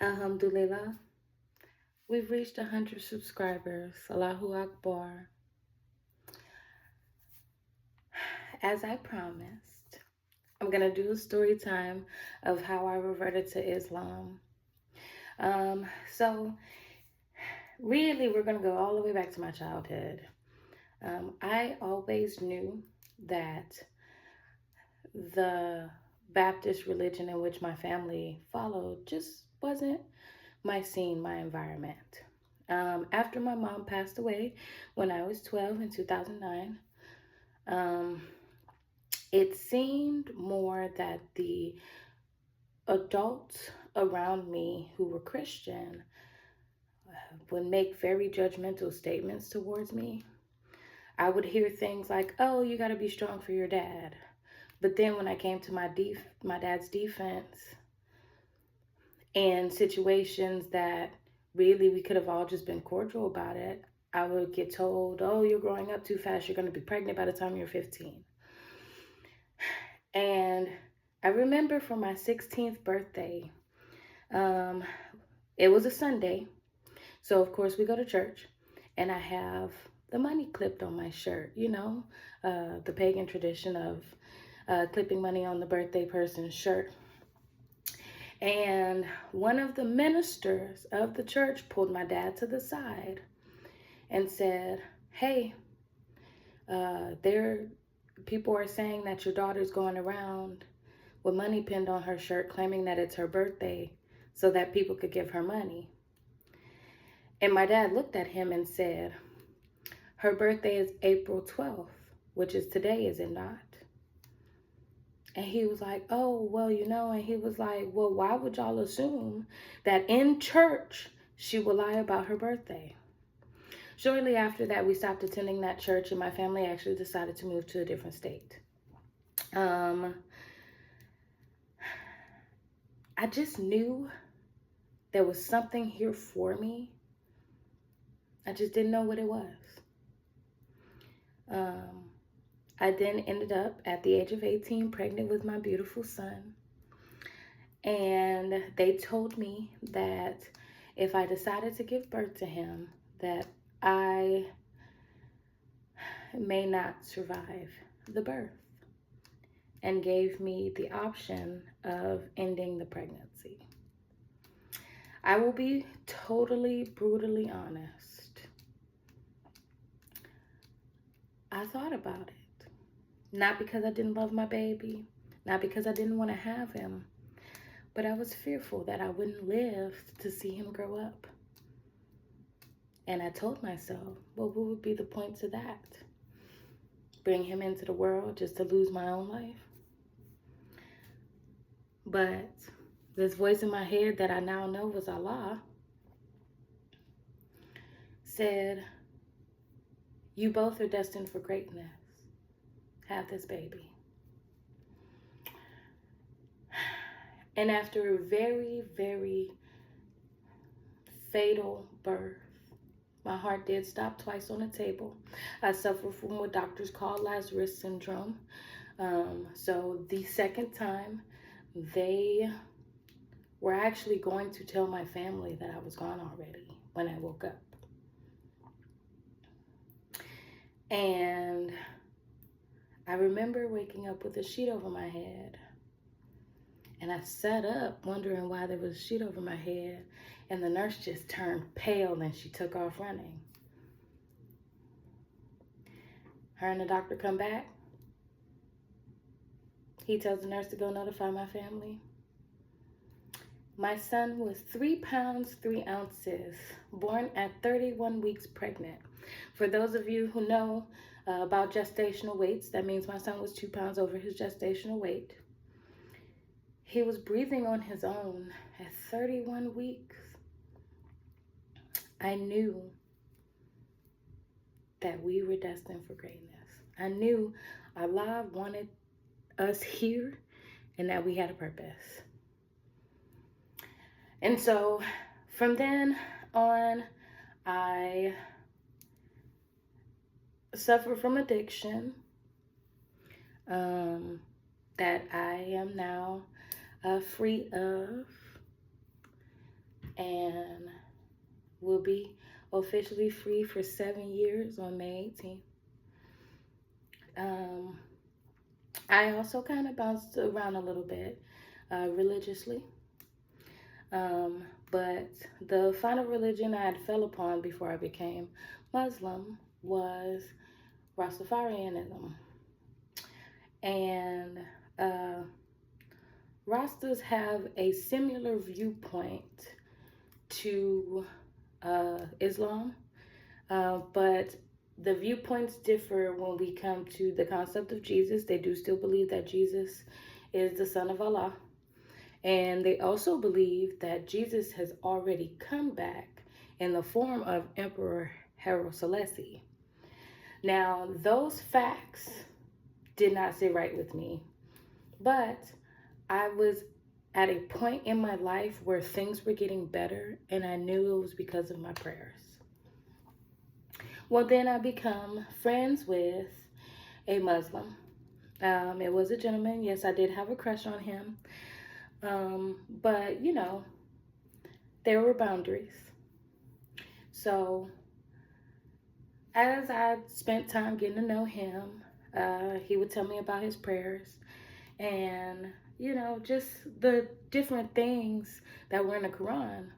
Alhamdulillah, we've reached 100 subscribers. Allahu Akbar. As I promised, I'm going to do a story time of how I reverted to Islam. So, really, we're going to go all the way back to my childhood. I always knew that the Baptist religion in which my family followed just wasn't my scene, my environment. After my mom passed away when I was 12 in 2009, um, it seemed more that the adults around me who were Christian would make very judgmental statements towards me. I would hear things like, "Oh, you got to be strong for your dad." But then when I came to my dad's defense and situations that really we could have all just been cordial about it, I would get told, "Oh, you're growing up too fast. You're going to be pregnant by the time you're 15." And I remember for my 16th birthday, um, it was a Sunday. So, of course, we go to church, and I have the money clipped on my shirt, the pagan tradition of clipping money on the birthday person's shirt. And one of the ministers of the church pulled my dad to the side and said, "Hey, people are saying that your daughter's going around with money pinned on her shirt, claiming that it's her birthday so that people could give her money." And my dad looked at him and said, "Her birthday is April 12th, which is today, is it not?" And he was like, "Oh, well, and he was like, "Well, why would y'all assume that in church she will lie about her birthday?" Shortly after that, we stopped attending that church, and my family actually decided to move to a different state. I just knew there was something here for me. I just didn't know what it was. I then ended up at the age of 18 pregnant with my beautiful son. And they told me that if I decided to give birth to him, that I may not survive the birth, and gave me the option of ending the pregnancy. I will be totally, brutally honest. I thought about it. Not because I didn't love my baby, not because I didn't want to have him, but I was fearful that I wouldn't live to see him grow up. And I told myself, well, what would be the point to that? Bring him into the world just to lose my own life? But this voice in my head that I now know was Allah said, "You both are destined for greatness. Have this baby." And after a very, very fatal birth, my heart did stop twice on the table. I suffer from what doctors call Lazarus syndrome. So the second time, they were actually going to tell my family that I was gone already when I woke up. And I remember waking up with a sheet over my head. And I sat up wondering why there was a sheet over my head. And the nurse just turned pale and she took off running. Her and the doctor come back. He tells the nurse to go notify my family. My son was 3 pounds, 3 ounces, born at 31 weeks pregnant. For those of you who know about gestational weights, that means my son was 2 pounds over his gestational weight. He was breathing on his own at 31 weeks. I knew that we were destined for greatness. I knew Allah wanted us here and that we had a purpose. And so from then on, I suffered from addiction that I am now free of. and will be officially free for 7 years on May 18th. I also kind of bounced around a little bit religiously. But the final religion I had fell upon before I became Muslim was Rastafarianism. And Rastas have a similar viewpoint to Islam, but the viewpoints differ when we come to the concept of Jesus. They do still believe that Jesus is the Son of Allah. And they also believe that Jesus has already come back in the form of Emperor Haile Selassie. Now, those facts did not sit right with me, but I was at a point in my life where things were getting better, and I knew it was because of my prayers. Well, then I become friends with a Muslim. It was a gentleman. Yes, I did have a crush on him. But, there were boundaries. So, as I spent time getting to know him, he would tell me about his prayers and, just the different things that were in the Quran.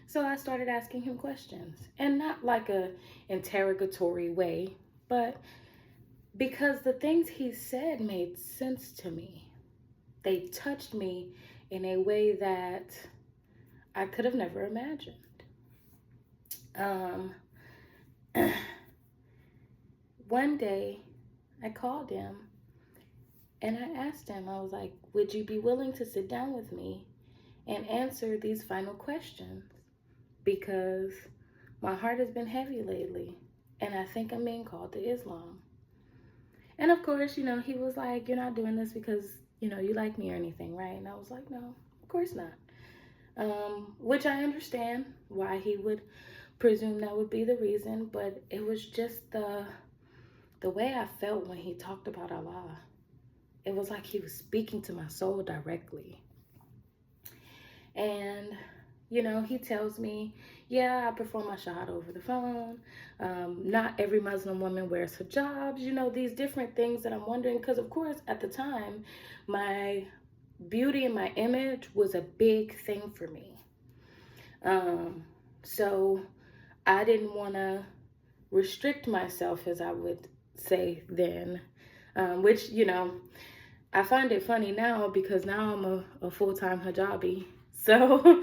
So I started asking him questions, and not like a interrogatory way, but because the things he said made sense to me. They touched me in a way that I could have never imagined. One day, I called him and I asked him, I was like, would you be willing to sit down with me and answer these final questions? Because my heart has been heavy lately and I think I'm being called to Islam. And of course, he was like, you're not doing this because, you like me or anything, right? And I was like, no, of course not. Which I understand why he would presume that would be the reason, but it was just the way I felt when he talked about Allah. It was like he was speaking to my soul directly. And, he tells me, yeah, I perform my shahada over the phone. Not every Muslim woman wears hijabs, these different things that I'm wondering. Because, of course, at the time, my beauty and my image was a big thing for me. So I didn't want to restrict myself, as I would say then, which, I find it funny now because now I'm a full-time hijabi. So,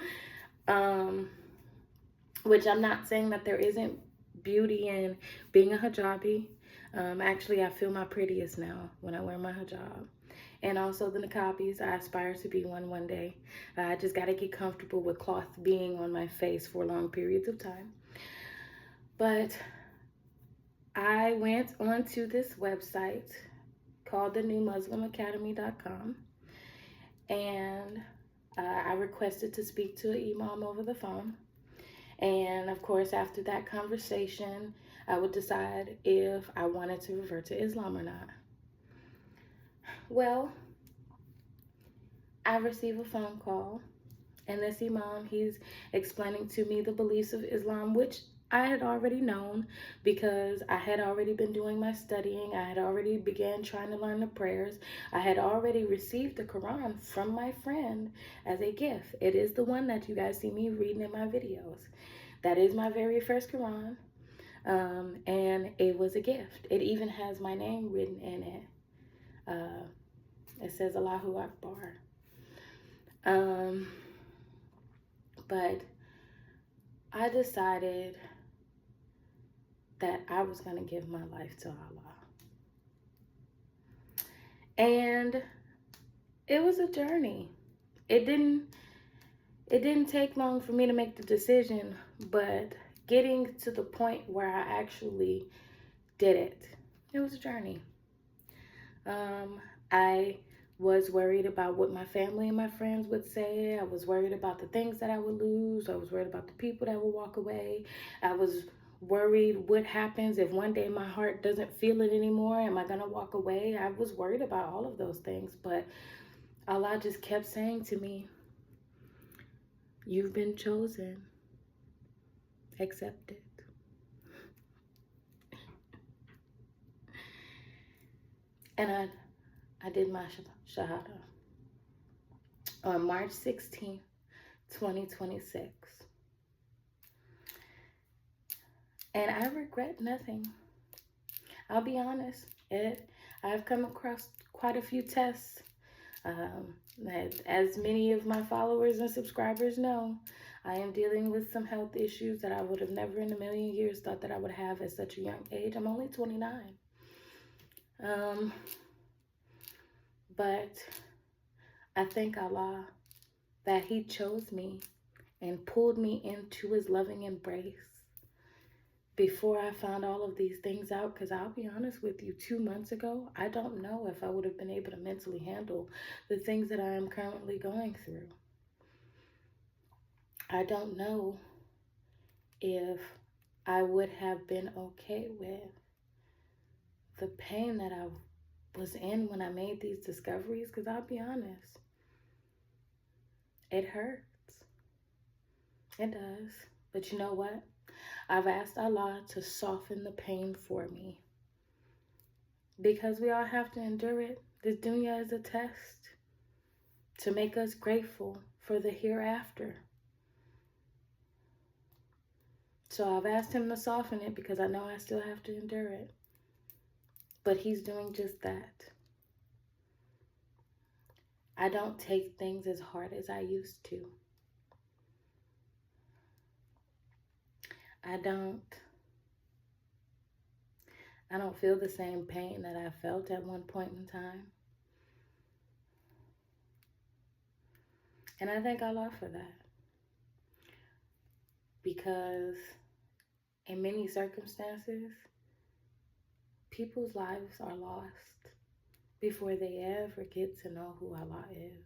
which I'm not saying that there isn't beauty in being a hijabi. Actually, I feel my prettiest now when I wear my hijab. And also the niqabis, I aspire to be one day. I just got to get comfortable with cloth being on my face for long periods of time. But I went onto this website called thenewmuslimacademy.com, and I requested to speak to an imam over the phone. And of course, after that conversation, I would decide if I wanted to revert to Islam or not. Well, I receive a phone call, and this imam, he's explaining to me the beliefs of Islam, which I had already known because I had already been doing my studying. I had already began trying to learn the prayers. I had already received the Quran from my friend as a gift. It is the one that you guys see me reading in my videos. That is my very first Quran, and it was a gift. It even has my name written in it. It says Allahu Akbar. But I decided that I was going to give my life to Allah. And it was a journey. It didn't take long for me to make the decision, but getting to the point where I actually did it, it was a journey. I was worried about what my family and my friends would say. I was worried about the things that I would lose. I was worried about the people that would walk away. I was worried what happens if one day my heart doesn't feel it anymore. Am I going to walk away? I was worried about all of those things, but Allah just kept saying to me, You've been chosen. Accept it. And I did my Shahada on March 16th, 2026. And I regret nothing. I'll be honest. I've come across quite a few tests. As many of my followers and subscribers know, I am dealing with some health issues that I would have never in a million years thought that I would have at such a young age. I'm only 29. But I thank Allah that He chose me and pulled me into His loving embrace before I found all of these things out. Because I'll be honest with you, 2 months ago, I don't know if I would have been able to mentally handle the things that I am currently going through. I don't know if I would have been okay with the pain that I was in when I made these discoveries. Because I'll be honest, it hurts. It does. But you know what? I've asked Allah to soften the pain for me, because we all have to endure it. This dunya is a test to make us grateful for the hereafter. So I've asked Him to soften it because I know I still have to endure it. But He's doing just that. I don't take things as hard as I used to. I don't feel the same pain that I felt at one point in time. And I thank Allah for that. Because in many circumstances, people's lives are lost before they ever get to know who Allah is.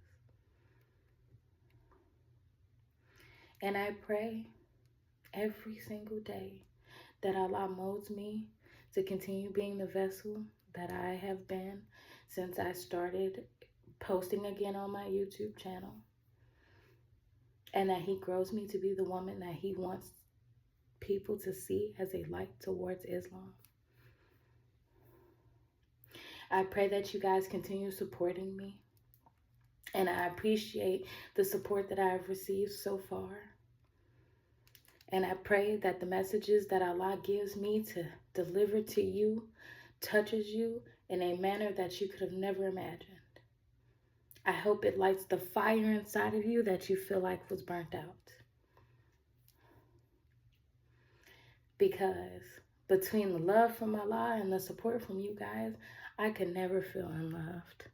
And I pray every single day that Allah molds me to continue being the vessel that I have been since I started posting again on my YouTube channel. And that He grows me to be the woman that He wants people to see as a light towards Islam. I pray that you guys continue supporting me. And I appreciate the support that I have received so far. And I pray that the messages that Allah gives me to deliver to you touches you in a manner that you could have never imagined. I hope it lights the fire inside of you that you feel like was burnt out. Because between the love from Allah and the support from you guys, I could never feel unloved.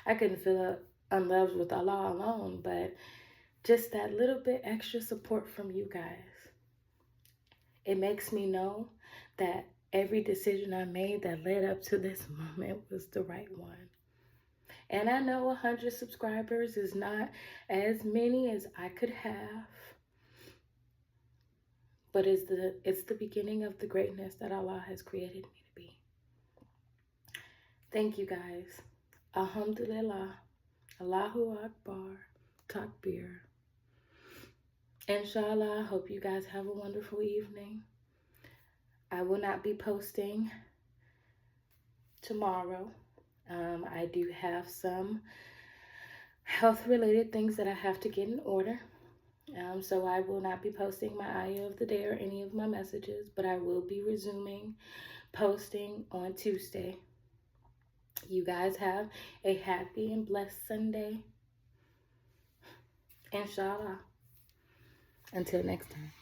I couldn't feel unloved with Allah alone, but just that little bit extra support from you guys. It makes me know that every decision I made that led up to this moment was the right one. And I know 100 subscribers is not as many as I could have, but it's the beginning of the greatness that Allah has created me to be. Thank you guys. Alhamdulillah. Allahu Akbar. Takbir. Inshallah, I hope you guys have a wonderful evening. I will not be posting tomorrow. I do have some health-related things that I have to get in order. So I will not be posting my ayah of the day or any of my messages, but I will be resuming posting on Tuesday. You guys have a happy and blessed Sunday. Inshallah. Until next time.